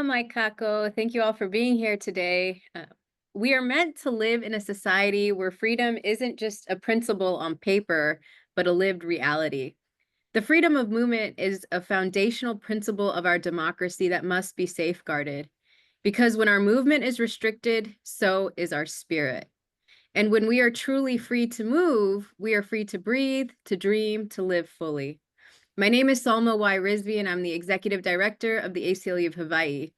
Mike Kako. Thank you all for being here today. We are meant to live in a society where freedom isn't just a principle on paper, but a lived reality. The freedom of movement is a foundational principle of our democracy that must be safeguarded. Because when our movement is restricted, so is our spirit. And when we are truly free to move, we are free to breathe, to dream, to live fully. My name is Salma Y. Rizvi, and I'm the Executive Director of the ACLU of Hawaii.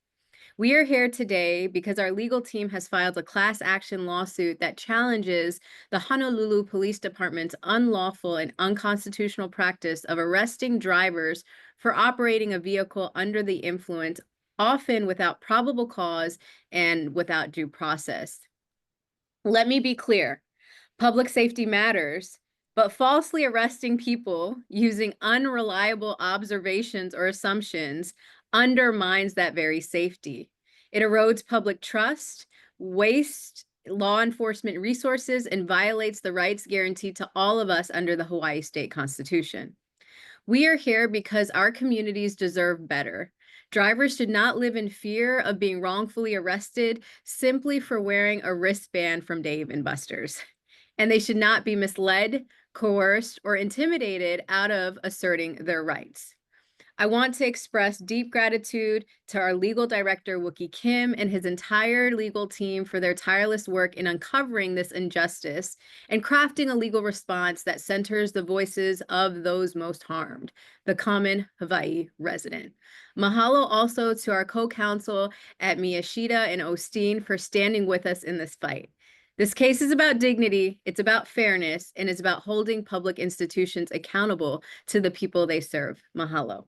We are here today because our legal team has filed a class action lawsuit that challenges the Honolulu Police Department's unlawful and unconstitutional practice of arresting drivers for operating a vehicle under the influence, often without probable cause and without due process. Let me be clear. Public safety matters, but falsely arresting people using unreliable observations or assumptions undermines that very safety. It erodes public trust, wastes law enforcement resources, and violates the rights guaranteed to all of us under the Hawaii State Constitution. We are here because our communities deserve better. Drivers should not live in fear of being wrongfully arrested simply for wearing a wristband from Dave & Buster's. And they should not be misled, coerced, or intimidated out of asserting their rights. I want to express deep gratitude to our legal director, Wookie Kim, and his entire legal team for their tireless work in uncovering this injustice and crafting a legal response that centers the voices of those most harmed, the common Hawaii resident. Mahalo also to our co-counsel at Miyashita and Osteen for standing with us in this fight. This case is about dignity, it's about fairness, and it's about holding public institutions accountable to the people they serve. Mahalo.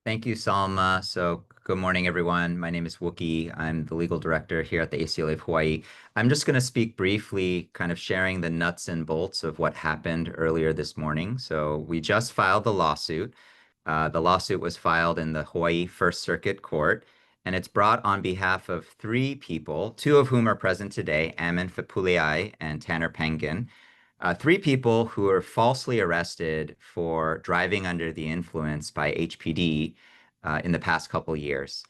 Thank you, Salma. So good morning, everyone. My name is Wookie. I'm the legal director here at the ACLU of Hawaii. I'm just going to speak briefly, kind of sharing the nuts and bolts of what happened earlier this morning. So we just filed the lawsuit. The lawsuit was filed in the Hawaii First Circuit Court, and it's brought on behalf of three people, two of whom are present today, Ammon Fapuleai and Tanner Pengen. Three people who were falsely arrested for driving under the influence by HPD in the past couple years.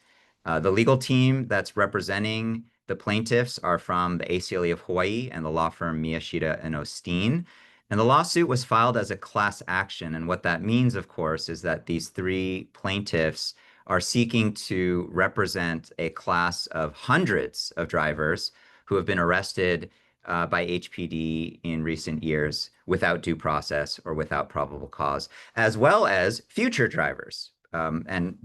The legal team that's representing the plaintiffs are from the ACLU of Hawaii and the law firm Miyashita and Osteen. And the lawsuit was filed as a class action. And what that means, of course, is that these three plaintiffs are seeking to represent a class of hundreds of drivers who have been arrested by HPD in recent years without due process or without probable cause, as well as future drivers. And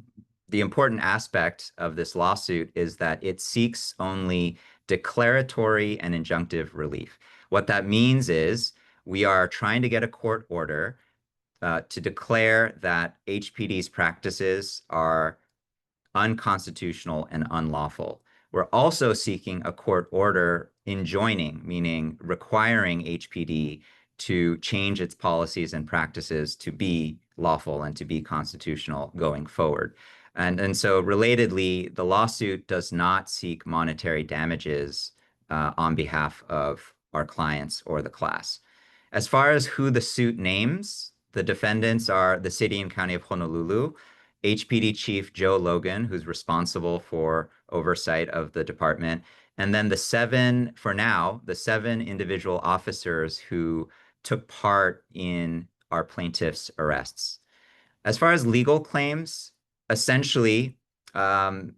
the important aspect of this lawsuit is that it seeks only declaratory and injunctive relief. What that means is we are trying to get a court order to declare that HPD's practices are unconstitutional and unlawful. We're also seeking a court order enjoining, meaning requiring HPD to change its policies and practices to be lawful and to be constitutional going forward. And so relatedly, the lawsuit does not seek monetary damages on behalf of our clients or the class. As far as who the suit names, the defendants are the City and County of Honolulu, HPD Chief Joe Logan, who's responsible for oversight of the department, and then the seven individual officers who took part in our plaintiffs' arrests. As far as legal claims, essentially,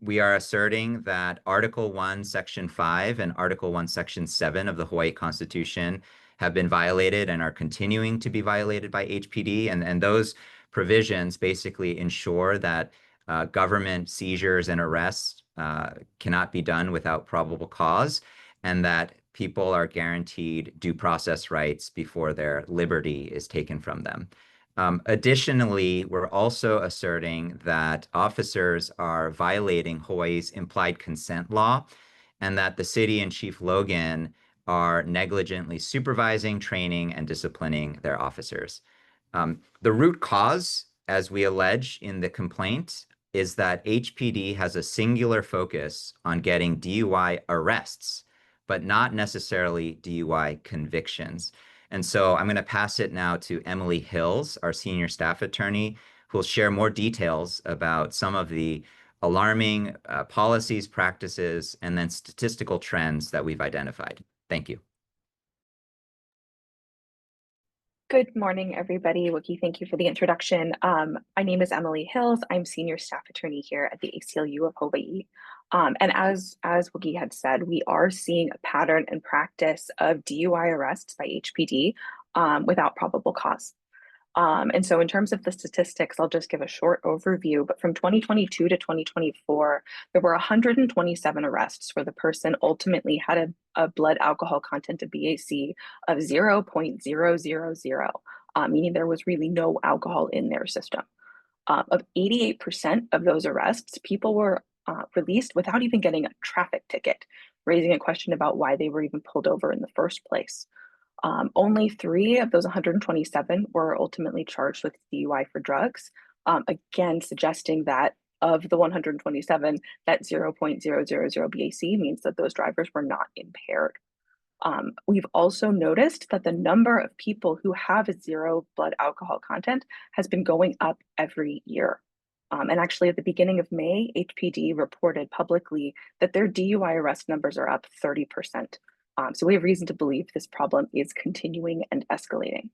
we are asserting that Article 1, Section 5 and Article 1, Section 7 of the Hawaii Constitution have been violated and are continuing to be violated by HPD. And those provisions basically ensure that government seizures and arrests cannot be done without probable cause, and that people are guaranteed due process rights before their liberty is taken from them. Additionally, we're also asserting that officers are violating Hawaii's implied consent law, and that the city and Chief Logan are negligently supervising, training, and disciplining their officers. The root cause, as we allege in the complaint, is that HPD has a singular focus on getting DUI arrests, but not necessarily DUI convictions. And so I'm going to pass it now to Emily Hills, our senior staff attorney, who will share more details about some of the alarming policies, practices, and then statistical trends that we've identified. Thank you. Good morning, everybody. Wookie, thank you for the introduction. My name is Emily Hills. I'm Senior Staff Attorney here at the ACLU of Hawaii. And as Wookie had said, we are seeing a pattern and practice of DUI arrests by HPD without probable cause. And so in terms of the statistics, I'll just give a short overview, but from 2022 to 2024, there were 127 arrests where the person ultimately had a blood alcohol content of BAC of 0.000, meaning there was really no alcohol in their system. Of 88% of those arrests, people were released without even getting a traffic ticket, raising a question about why they were even pulled over in the first place. Only 3 of those 127 were ultimately charged with DUI for drugs, again, suggesting that of the 127, that 0.000 BAC means that those drivers were not impaired. We've also noticed that the number of people who have a 0 blood alcohol content has been going up every year. And actually, at the beginning of May, HPD reported publicly that their DUI arrest numbers are up 30%. So we have reason to believe this problem is continuing and escalating.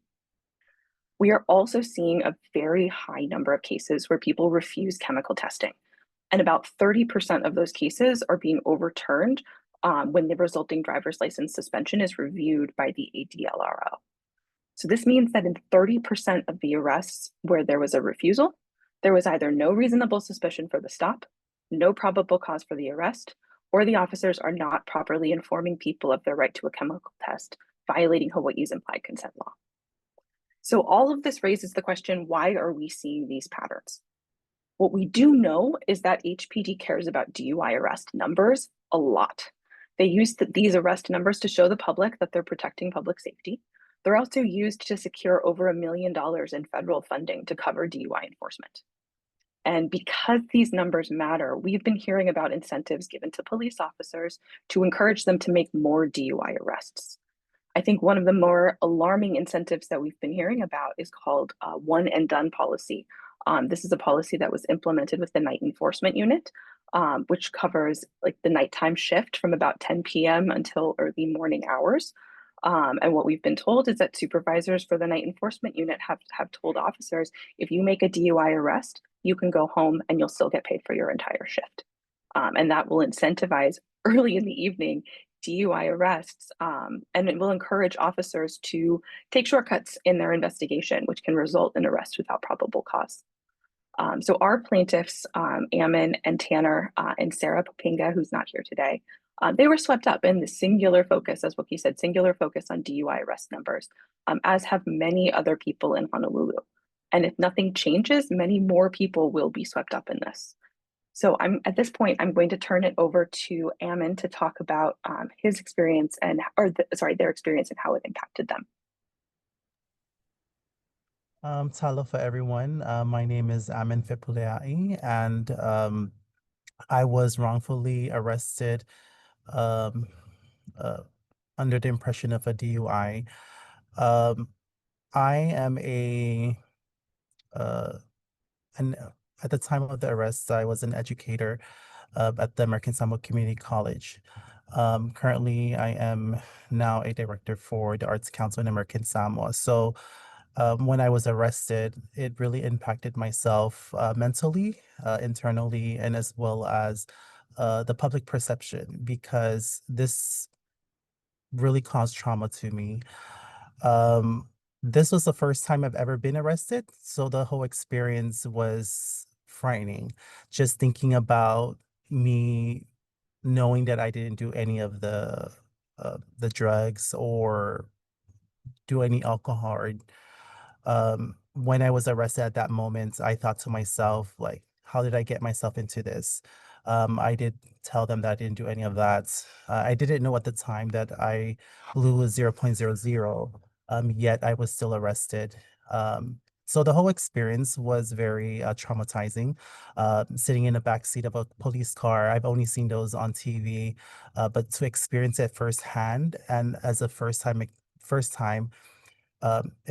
We are also seeing a very high number of cases where people refuse chemical testing. And about 30% of those cases are being overturned when the resulting driver's license suspension is reviewed by the ADLRO. So this means that in 30% of the arrests where there was a refusal, there was either no reasonable suspicion for the stop, no probable cause for the arrest, or the officers are not properly informing people of their right to a chemical test, violating Hawaii's implied consent law. So all of this raises the question, why are we seeing these patterns? What we do know is that HPD cares about DUI arrest numbers a lot. They use these arrest numbers to show the public that they're protecting public safety. They're also used to secure over $1 million in federal funding to cover DUI enforcement. And because these numbers matter, we've been hearing about incentives given to police officers to encourage them to make more DUI arrests. I think one of the more alarming incentives that we've been hearing about is called one and done policy. This is a policy that was implemented with the night enforcement unit, which covers like the nighttime shift from about 10 p.m. until early morning hours. And what we've been told is that supervisors for the night enforcement unit have told officers, if you make a DUI arrest, you can go home and you'll still get paid for your entire shift. And that will incentivize early in the evening DUI arrests, and it will encourage officers to take shortcuts in their investigation, which can result in arrest without probable cause. So our plaintiffs, Ammon and Tanner and Sarah Popinga, who's not here today, they were swept up in the singular focus, as Wookie said, singular focus on DUI arrest numbers, as have many other people in Honolulu. And if nothing changes, many more people will be swept up in this. So at this point, I'm going to turn it over to Ammon to talk about his experience their experience and how it impacted them. Talo for everyone. My name is Amin Fipuleai, and I was wrongfully arrested um, under the impression of a DUI. I am an at the time of the arrest, I was an educator at the American Samoa Community College. Currently, I am now a director for the Arts Council in American Samoa. So when I was arrested, it really impacted myself mentally, internally, and as well as the public perception, because this really caused trauma to me. Um, this was the first time I've ever been arrested, so the whole experience was frightening. Just thinking about me knowing that I didn't do any of the drugs or do any alcohol or when I was arrested at that moment, I thought to myself, like, how did I get myself into this? I did tell them that I didn't do any of that. I didn't know at the time that I blew a 0.00, yet I was still arrested. So the whole experience was very traumatizing. Sitting in the back seat of a police car, I've only seen those on TV, but to experience it firsthand and as a first time, it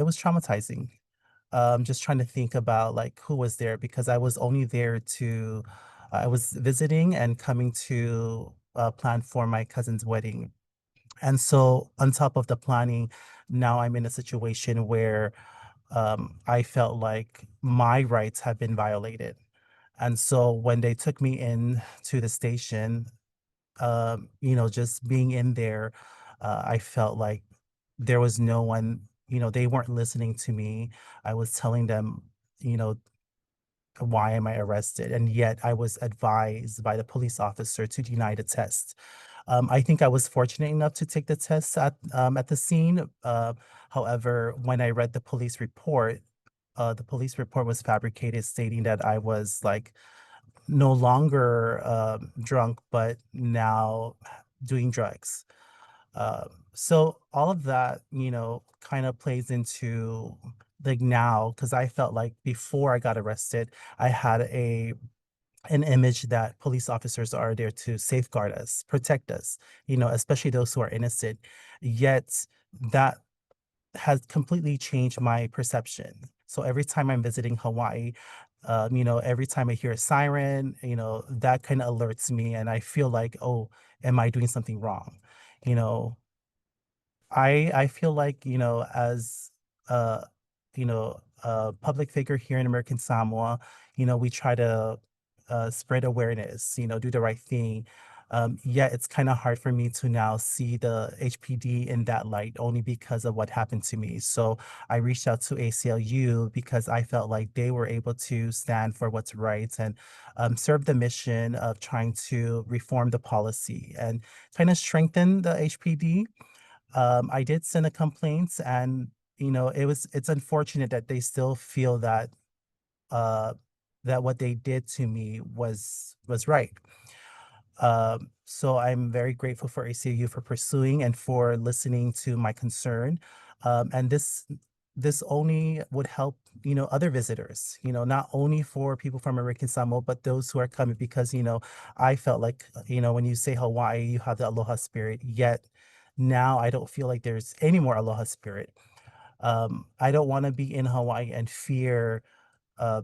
was traumatizing. just trying to think about like who was there because I was only there to, I was visiting and coming to plan for my cousin's wedding. And so on top of the planning, now I'm in a situation where I felt like my rights have been violated. And so when they took me in to the station, just being in there, I felt like there was no one, they weren't listening to me. I was telling them, you know, why am I arrested? And yet I was advised by the police officer to deny the test. I think I was fortunate enough to take the test at the scene. However, when I read the police report was fabricated, stating that I was like no longer drunk, but now doing drugs. So all of that, kind of plays into like now, because I felt like before I got arrested, I had an image that police officers are there to safeguard us, protect us, especially those who are innocent. Yet that has completely changed my perception. So every time I'm visiting Hawaii, every time I hear a siren, that kind of alerts me and I feel like, oh, am I doing something wrong? You know, I feel like, as uh, a public figure here in American Samoa, we try to spread awareness, do the right thing. Yet it's kind of hard for me to now see the HPD in that light only because of what happened to me. So I reached out to ACLU because I felt like they were able to stand for what's right and serve the mission of trying to reform the policy and kind of strengthen the HPD. I did send a complaint and it's unfortunate that they still feel uh that what they did to me was right. So I'm very grateful for ACU for pursuing and for listening to my concern. And this only would help, other visitors, not only for people from American Samoa, but those who are coming because, I felt like, when you say Hawaii, you have the aloha spirit, yet now I don't feel like there's any more aloha spirit. I don't want to be in Hawaii and fear uh,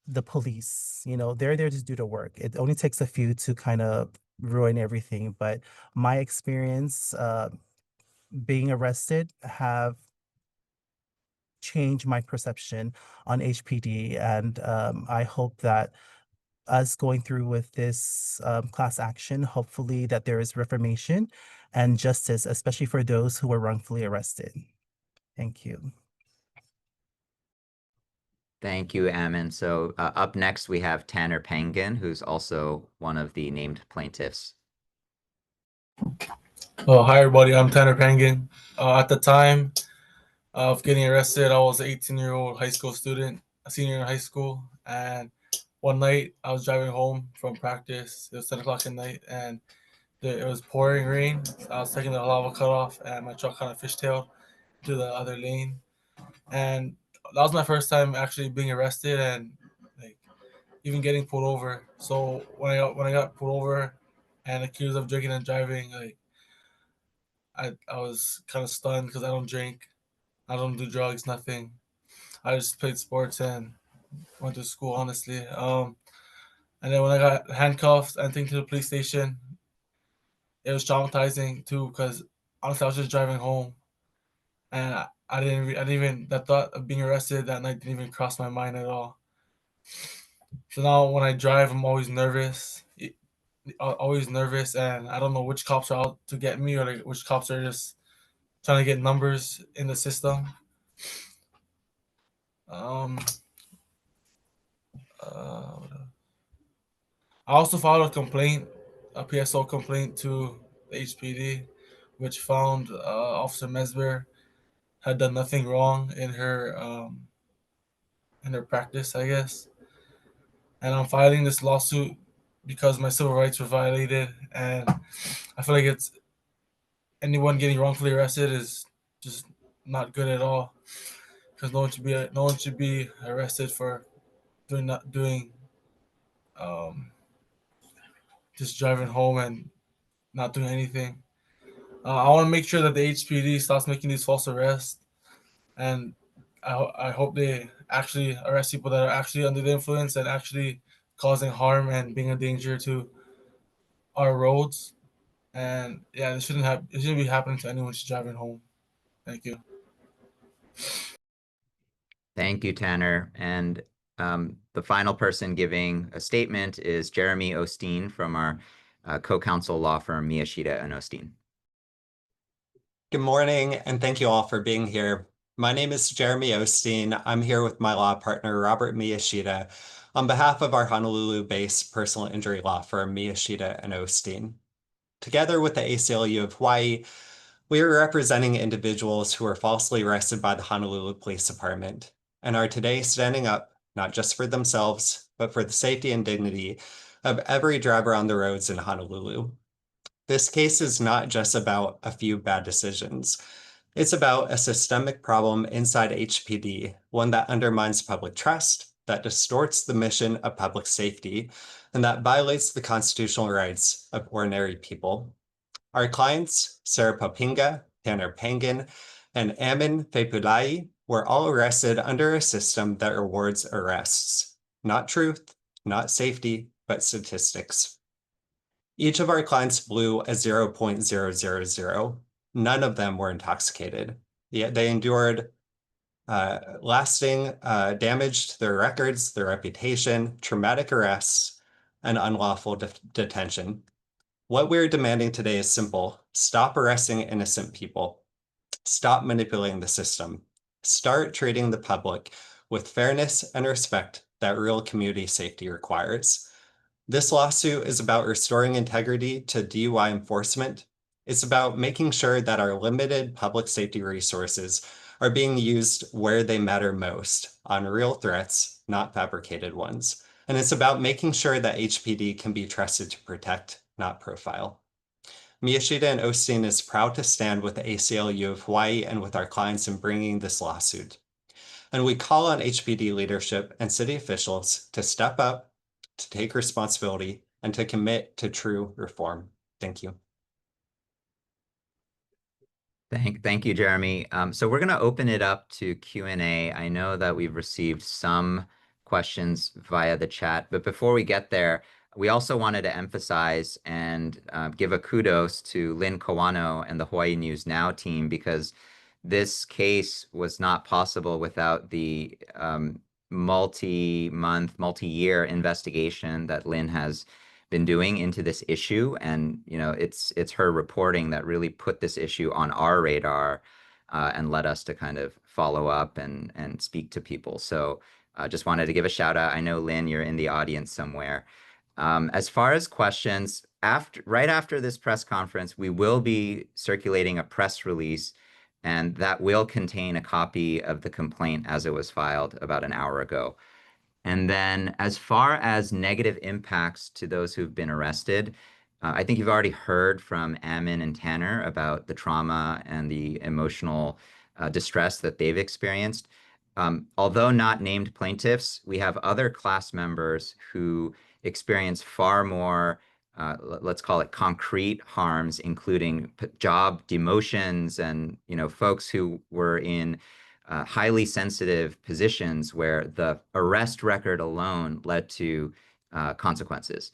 the police. They're there to do the work. It only takes a few to kind of ruin everything. But my experience being arrested have changed my perception on HPD. And I hope that us going through with this class action, hopefully that there is reformation and justice, especially for those who were wrongfully arrested. Thank you. Thank you, Ammon. So up next, we have Tanner Pangan, who's also one of the named plaintiffs. Oh, hi everybody. I'm Tanner Pangan. At the time of getting arrested, I was an 18-year-old high school student, a senior in high school. And one night, I was driving home from practice. It was 10 o'clock at night, and it was pouring rain. I was taking the lava cutoff, and my truck kind of fishtailed to the other lane. And that was my first time actually being arrested and like even getting pulled over. So when I got pulled over and accused of drinking and driving, like I was kind of stunned because I don't drink, I don't do drugs, nothing. I just played sports and went to school, honestly. And then when I got handcuffed and taken to the police station, it was traumatizing too because honestly, I was just driving home, and I didn't even the thought of being arrested that night didn't even cross my mind at all. So now when I drive, I'm always nervous, always nervous, and I don't know which cops are out to get me or like which cops are just trying to get numbers in the system. Um, what else? I also filed a complaint, a PSO complaint to the HPD, which found Officer Mesber had done nothing wrong in her practice, I guess. And I'm filing this lawsuit because my civil rights were violated, and I feel like it's anyone getting wrongfully arrested is just not good at all because no one should be arrested for doing um, just driving home and not doing anything. I want to make sure that the HPD stops making these false arrests and I hope they actually arrest people that are actually under the influence and actually causing harm and being a danger to our roads. And yeah, it shouldn't be happening to anyone who's driving home. Thank you. Thank you, Tanner. And the final person giving a statement is Jeremy Osteen from our co-counsel law firm, Miyashita and Osteen. Good morning, and thank you all for being here. My name is Jeremy Osteen. I'm here with my law partner, Robert Miyashita, on behalf of our Honolulu-based personal injury law firm, Miyashita and Osteen. Together with the ACLU of Hawaii, we are representing individuals who were falsely arrested by the Honolulu Police Department and are today standing up, not just for themselves, but for the safety and dignity of every driver on the roads in Honolulu. This case is not just about a few bad decisions. It's about a systemic problem inside HPD, one that undermines public trust, that distorts the mission of public safety, and that violates the constitutional rights of ordinary people. Our clients, Sarah Papinga, Tanner Pangan, and Amin Fepulai, were all arrested under a system that rewards arrests. Not truth, not safety, but statistics. Each of our clients blew a 0.000. None of them were intoxicated. Yet they endured lasting damage to their records, their reputation, traumatic arrests, and unlawful detention. What we're demanding today is simple. Stop arresting innocent people. Stop manipulating the system. Start treating the public with fairness and respect that real community safety requires. This lawsuit is about restoring integrity to DUI enforcement. It's about making sure that our limited public safety resources are being used where they matter most, on real threats, not fabricated ones. And it's about making sure that HPD can be trusted to protect, not profile. Miyashita and Osteen is proud to stand with the ACLU of Hawaii and with our clients in bringing this lawsuit. And we call on HPD leadership and city officials to step up, to take responsibility, and to commit to true reform. Thank you. Thank you, Jeremy. So we're going to open it up to Q&A. I know that we've received some questions via the chat, but before we get there, we also wanted to emphasize and give a kudos to Lynn Kawano and the Hawaii News Now team, because this case was not possible without the multi-month, multi-year investigation that Lynn has been doing into this issue. And it's her reporting that really put this issue on our radar and led us to kind of follow up and speak to people. So just wanted to give a shout out. I know, Lynn, you're in the audience somewhere. As far as questions, right after this press conference, we will be circulating a press release, and that will contain a copy of the complaint as it was filed about an hour ago. And then as far as negative impacts to those who've been arrested, I think you've already heard from Amin and Tanner about the trauma and the emotional distress that they've experienced. Although not named plaintiffs, we have other class members who experience far more, let's call it concrete harms, including job demotions and folks who were in highly sensitive positions where the arrest record alone led to consequences.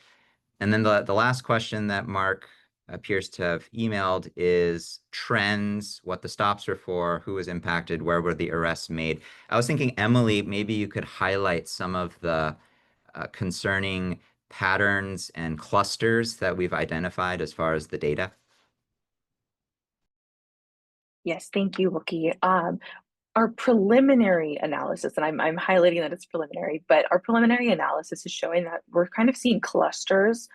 And then the last question that Mark appears to have emailed is trends, what the stops were for, who was impacted, where were the arrests made. I was thinking, Emily, maybe you could highlight some of the concerning patterns and clusters that we've identified as far as the data. Yes, thank you, Wookie. Our preliminary analysis, and I'm highlighting that it's preliminary, but our preliminary analysis is showing that we're kind of seeing clusters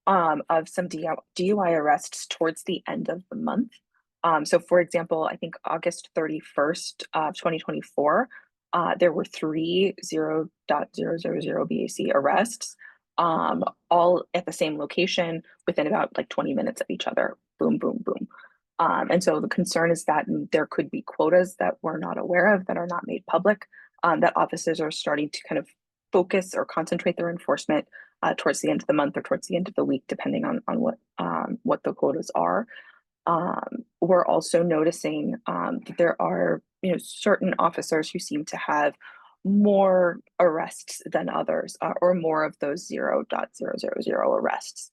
of some DUI arrests towards the end of the month. So for example, I think August 31st of 2024, there were 3 0.000 BAC arrests, all at the same location within about like 20 minutes of each other. Boom, boom, boom. And so the concern is that there could be quotas that we're not aware of that are not made public, that officers are starting to kind of focus or concentrate their enforcement towards the end of the month or towards the end of the week, depending on what the quotas are. We're also noticing that there are, certain officers who seem to have more arrests than others, or more of those 0.000 arrests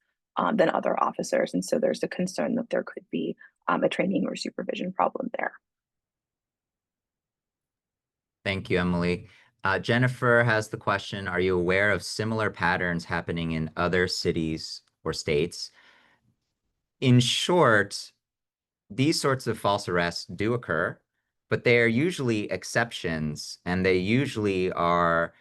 than other officers. And so there's a concern that there could be a training or supervision problem there. Thank you, Emily. Jennifer has the question, are you aware of similar patterns happening in other cities or states? In short, these sorts of false arrests do occur, but they are usually exceptions, and they usually are,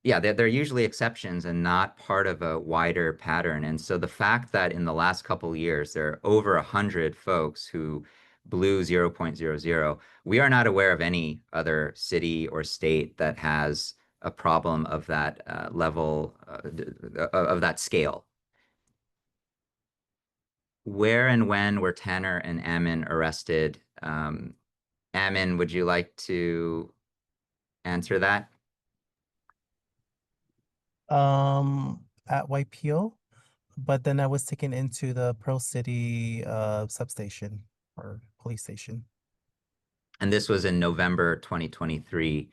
yeah, they're usually exceptions and not part of a wider pattern. And so the fact that in the last couple of years, there are over 100 folks who blew 0.00, we are not aware of any other city or state that has a problem of that level, of that scale. Where and when were Tanner and Ammon arrested? Ammon, would you like to answer that? At YPO, but then I was taken into the Pearl City substation or police station. And this was in November 2023,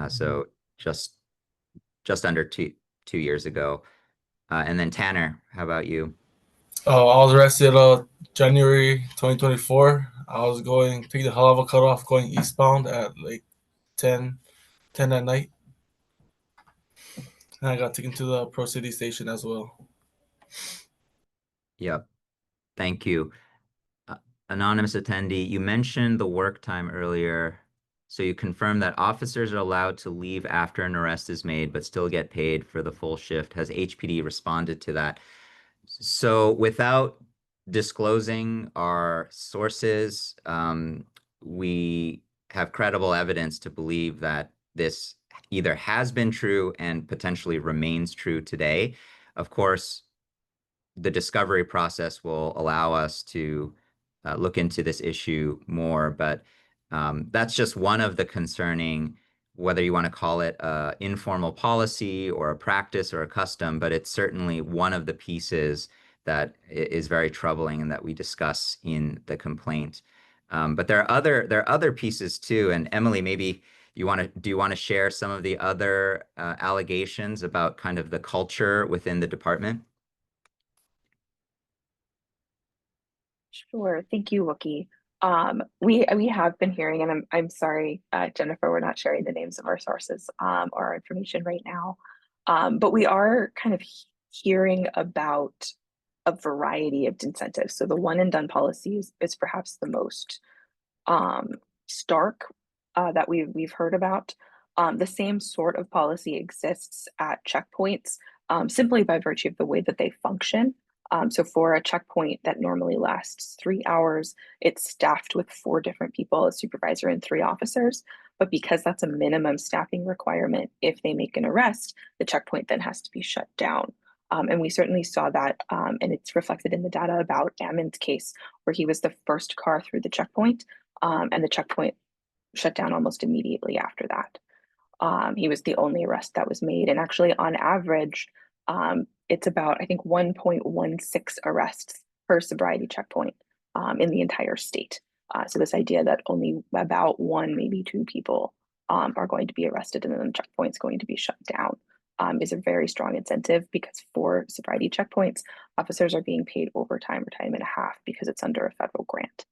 so just under two years ago. And then Tanner, how about you? I was arrested January 2024. I was taking the Halava cutoff going eastbound at like 10 at night. And I got taken to the Pro City station as well. Yep. Thank you. Anonymous attendee, you mentioned the work time earlier. So you confirmed that officers are allowed to leave after an arrest is made, but still get paid for the full shift. Has HPD responded to that? So without disclosing our sources, we have credible evidence to believe that this either has been true and potentially remains true today. Of course, the discovery process will allow us to look into this issue more, but that's just one of the concerning, whether you want to call it a informal policy or a practice or a custom, but it's certainly one of the pieces that is very troubling and that we discuss in the complaint. But there are other pieces too. And Emily, maybe do you want to share some of the other allegations about kind of the culture within the department? Sure. Thank you, Wookie. We have been hearing, and I'm sorry, Jennifer, we're not sharing the names of our sources or our information right now. But we are kind of hearing about a variety of incentives. So the one and done policy is perhaps the most stark that we've heard about. The same sort of policy exists at checkpoints simply by virtue of the way that they function. So for a checkpoint that normally lasts 3 hours, it's staffed with 4 different people, a supervisor and 3 officers. But because that's a minimum staffing requirement, if they make an arrest, the checkpoint then has to be shut down. And we certainly saw that, and it's reflected in the data about Ammon's case, where he was the first car through the checkpoint, and the checkpoint shut down almost immediately after that. He was the only arrest that was made. And actually, on average, it's about, I think, 1.16 arrests per sobriety checkpoint in the entire state. So this idea that only about 1, maybe 2 people are going to be arrested and then the checkpoint's going to be shut down is a very strong incentive, because for sobriety checkpoints, officers are being paid overtime or time and a half because it's under a federal grant.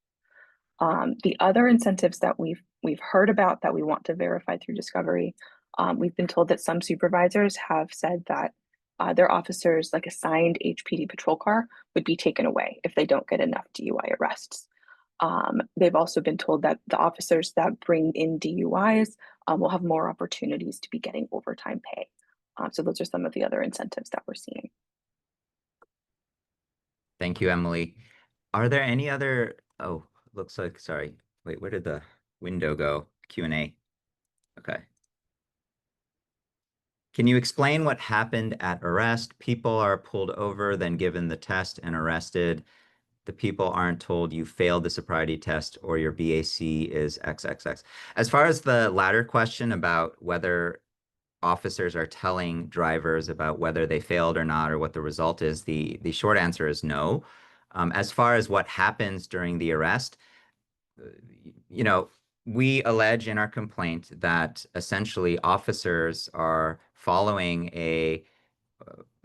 The other incentives that we've heard about that we want to verify through discovery, we've been told that some supervisors have said that their officers, like assigned HPD patrol car, would be taken away if they don't get enough DUI arrests. They've also been told that the officers that bring in DUIs will have more opportunities to be getting overtime pay. So those are some of the other incentives that we're seeing. Thank you, Emily. Are there any other, oh, looks like, sorry. Wait, where did the window go? Q&A. Okay. Can you explain what happened at arrest? People are pulled over, then given the test and arrested. The people aren't told you failed the sobriety test or your BAC is XXX. As far as the latter question about whether officers are telling drivers about whether they failed or not or what the result is, the short answer is no. As far as what happens during the arrest, you know, we allege in our complaint that essentially officers are following a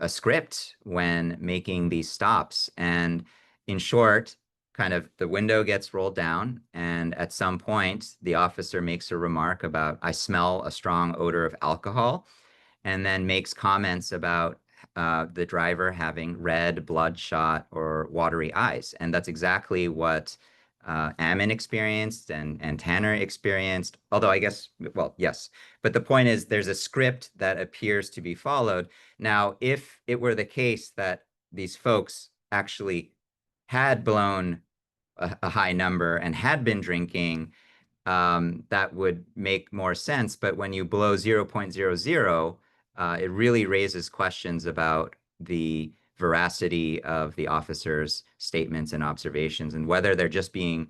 script when making these stops. And in short, kind of the window gets rolled down, and at some point, the officer makes a remark about, I smell a strong odor of alcohol, and then makes comments about the driver having red, bloodshot, or watery eyes. And that's exactly what Ammon experienced and Tanner experienced. Although I guess, well, yes. But the point is, there's a script that appears to be followed. Now, if it were the case that these folks actually had blown a high number and had been drinking, that would make more sense. But when you blow 0.00, it really raises questions about the veracity of the officer's statements and observations and whether they're just being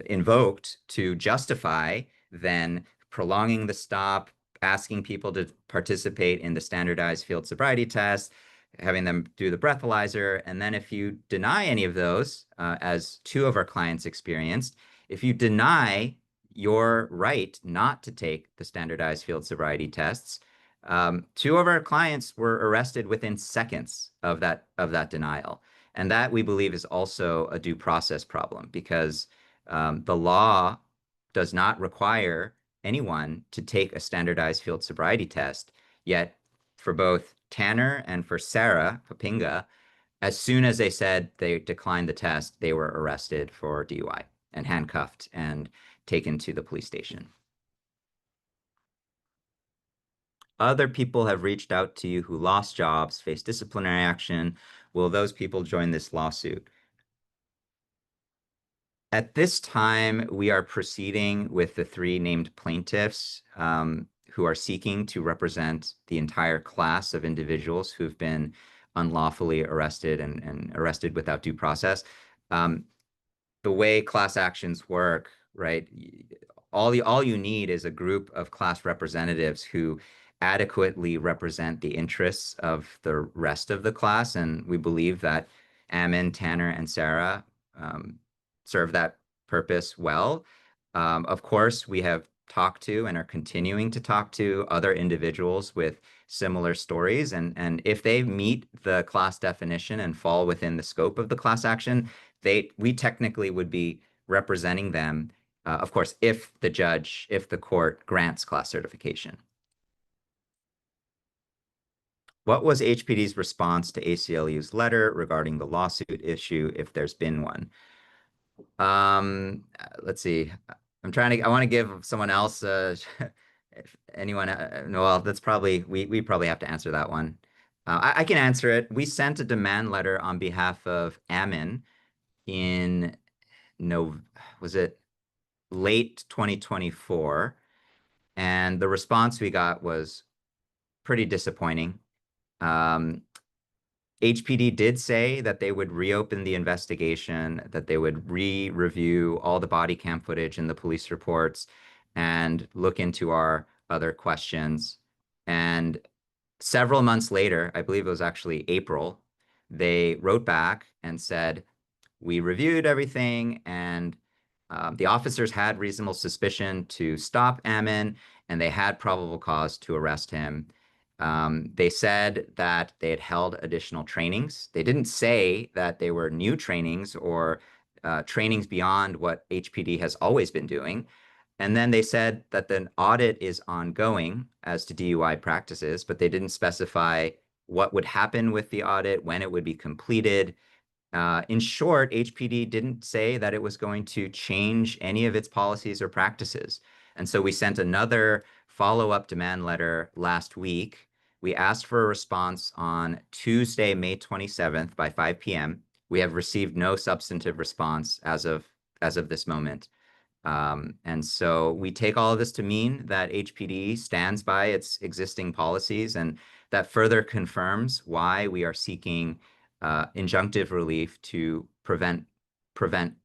invoked to justify then prolonging the stop, asking people to participate in the standardized field sobriety test, having them do the breathalyzer. And then if you deny any of those, as two of our clients experienced, if you deny your right not to take the standardized field sobriety tests, two of our clients were arrested within seconds of that denial. And that, we believe, is also a due process problem because the law does not require anyone to take a standardized field sobriety test. Yet for both Tanner and for Sarah Papinga, as soon as they said they declined the test, they were arrested for DUI and handcuffed and taken to the police station. Other people have reached out to you who lost jobs, face disciplinary action. Will those people join this lawsuit? At this time, we are proceeding with the three named plaintiffs who are seeking to represent the entire class of individuals who've been unlawfully arrested and arrested without due process. The way class actions work, right? All you need is a group of class representatives who adequately represent the interests of the rest of the class. And we believe that Ammon, Tanner, and Sarah serve that purpose well. Of course, we have talked to and are continuing to talk to other individuals with similar stories. And if they meet the class definition and fall within the scope of the class action, we technically would be representing them, of course, if the court grants class certification. What was HPD's response to ACLU's letter regarding the lawsuit issue, if there's been one? Let's see. I want to give someone else, if anyone, no, well, that's probably, we probably have to answer that one. I can answer it. We sent a demand letter on behalf of Ammon in was it late 2024? And the response we got was pretty disappointing. HPD did say that they would reopen the investigation, that they would re-review all the body cam footage and the police reports and look into our other questions. And several months later, I believe it was actually April, they wrote back and said, we reviewed everything and the officers had reasonable suspicion to stop Ammon and they had probable cause to arrest him. They said that they had held additional trainings. They didn't say that they were new trainings or trainings beyond what HPD has always been doing. And then they said that the audit is ongoing as to DUI practices, but they didn't specify what would happen with the audit, when it would be completed. In short, HPD didn't say that it was going to change any of its policies or practices. And so we sent another follow-up demand letter last week. We asked for a response on Tuesday, May 27th by 5 p.m. We have received no substantive response as of this moment. And so we take all of this to mean that HPD stands by its existing policies, and that further confirms why we are seeking injunctive relief to prevent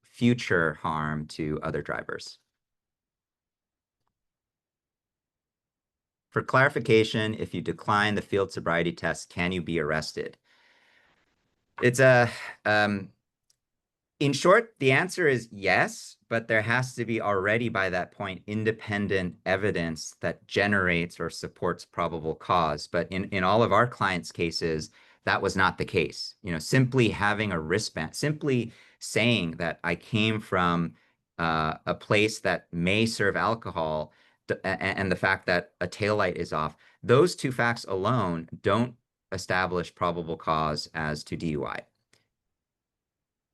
future harm to other drivers. For clarification, if you decline the field sobriety test, can you be arrested? It's a in short, the answer is yes, but there has to be already by that point independent evidence that generates or supports probable cause. But in all of our clients' cases, that was not the case. Simply having a wristband, simply saying that I came from a place that may serve alcohol, and the fact that a taillight is off, those two facts alone don't establish probable cause as to DUI.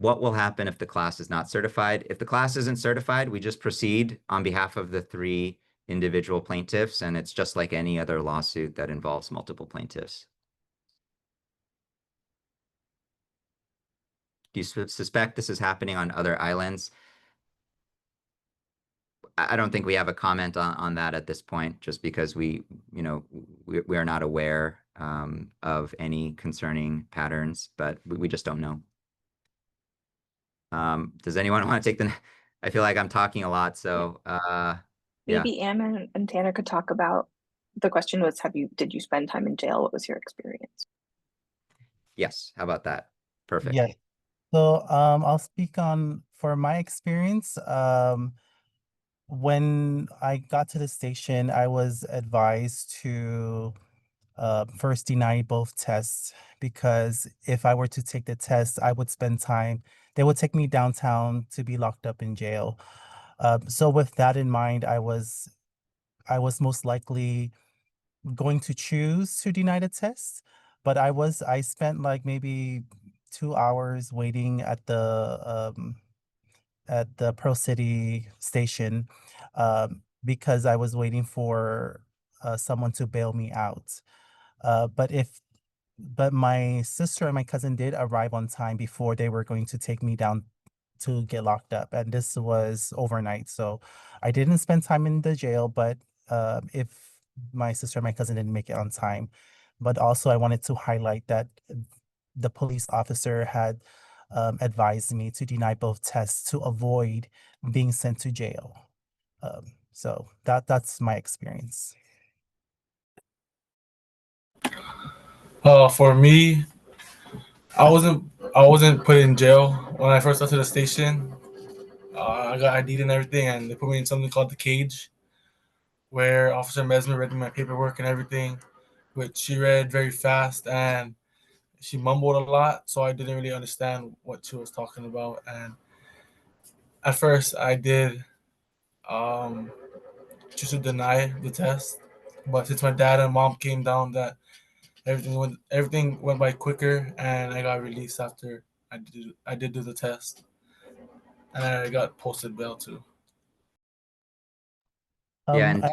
What will happen if the class is not certified? If the class isn't certified, we just proceed on behalf of the three individual plaintiffs, and it's just like any other lawsuit that involves multiple plaintiffs. Do you suspect this is happening on other islands? I don't think we have a comment on that at this point, just because we are not aware of any concerning patterns, but we just don't know. Does anyone want to take the? I feel like I'm talking a lot, so yeah. Maybe Anne and Tanner could talk about, the question was, did you spend time in jail? What was your experience? Yes, how about that? Perfect. Yeah. So I'll speak on for my experience. When I got to the station, I was advised to first deny both tests, because if I were to take the test, I would spend time. They would take me downtown to be locked up in jail. So with that in mind, I was most likely going to choose to deny the test, but I spent like maybe 2 hours waiting at the Pearl City station, because I was waiting for someone to bail me out. But my sister and my cousin did arrive on time before they were going to take me down to get locked up, and this was overnight. So I didn't spend time in the jail, but if my sister and my cousin didn't make it on time. But also I wanted to highlight that the police officer had advised me to deny both tests to avoid being sent to jail. So that's my experience. For me, I wasn't put in jail when I first got to the station. I got ID'd and everything, and they put me in something called the cage, where Officer Mesmer read me my paperwork and everything, which she read very fast and she mumbled a lot, so I didn't really understand what she was talking about. And at first, I did um, choose to deny the test, but since my dad and mom came down, that everything went by quicker, and I got released after I did do the test, and I got posted bail too. Yeah, Um, and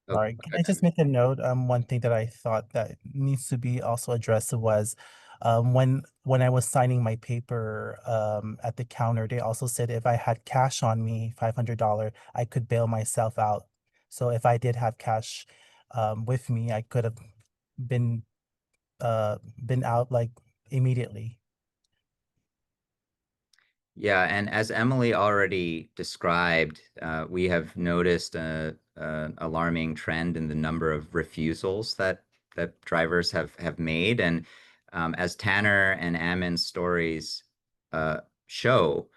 Sorry, can I just make a note? One thing that I thought that needs to be also addressed was, when I was signing my paper, at the counter, they also said if I had cash on me, $500, I could bail myself out. So if I did have cash, with me, I could have been, been out like immediately. Yeah, and as Emily already described, we have noticed an alarming trend in the number of refusals that drivers have made, and as Tanner and Ammon's stories show,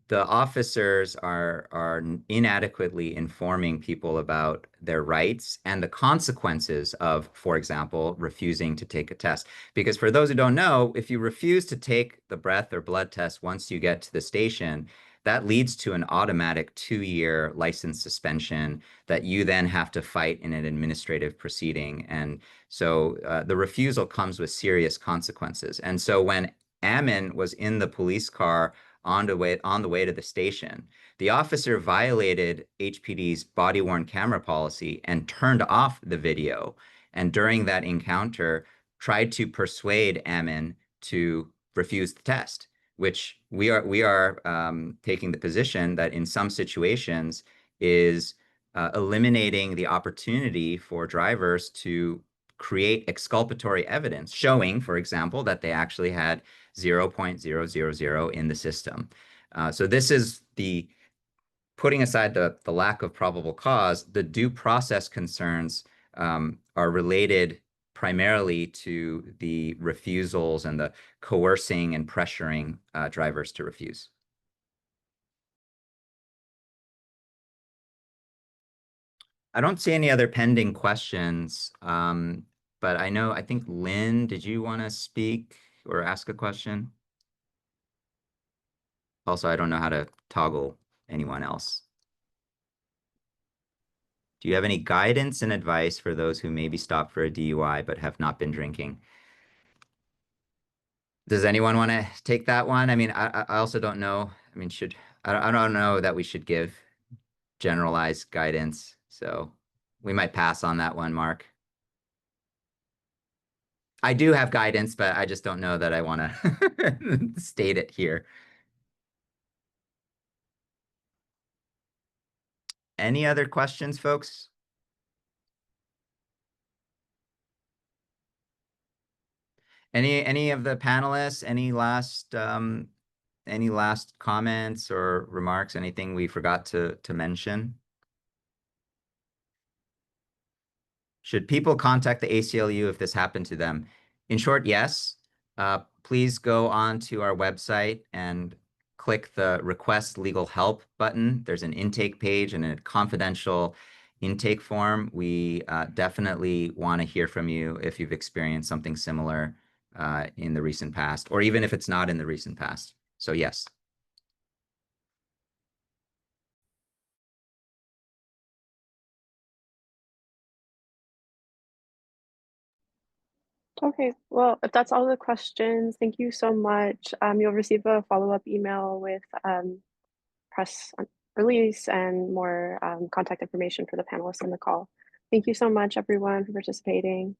the officers are inadequately informing people about their rights and the consequences of, for example, refusing to take a test. Because for those who don't know, if you refuse to take the breath or blood test once you get to the station, that leads to an automatic 2-year license suspension that you then have to fight in an administrative proceeding. And so the refusal comes with serious consequences. And so when Ammon was in the police car on the way to the station, the officer violated HPD's body-worn camera policy and turned off the video. And during that encounter, tried to persuade Ammon to refuse the test, which we are taking the position that in some situations is eliminating the opportunity for drivers to create exculpatory evidence showing, for example, that they actually had 0.000 in the system. So this is the putting aside the lack of probable cause, the due process concerns are related primarily to the refusals and the coercing and pressuring drivers to refuse. I don't see any other pending questions, but I think Lynn, did you want to speak or ask a question? Also, I don't know how to toggle anyone else. Do you have any guidance and advice for those who maybe stopped for a DUI but have not been drinking? Does anyone want to take that one? I mean, I also don't know. I mean, I don't know that we should give generalized guidance, so we might pass on that one, Mark. I do have guidance, but I just don't know that I want to state it here. Any other questions, folks? Any of the panelists, any last comments or remarks, anything we forgot to mention? Should people contact the ACLU if this happened to them? In short, yes. Please go on to our website and click the Request Legal Help button. There's an intake page and a confidential intake form. We definitely want to hear from you if you've experienced something similar in the recent past, or even if it's not in the recent past. So yes. Okay, well, if that's all the questions, thank you so much. You'll receive a follow-up email with press release and more contact information for the panelists on the call. Thank you so much, everyone, for participating.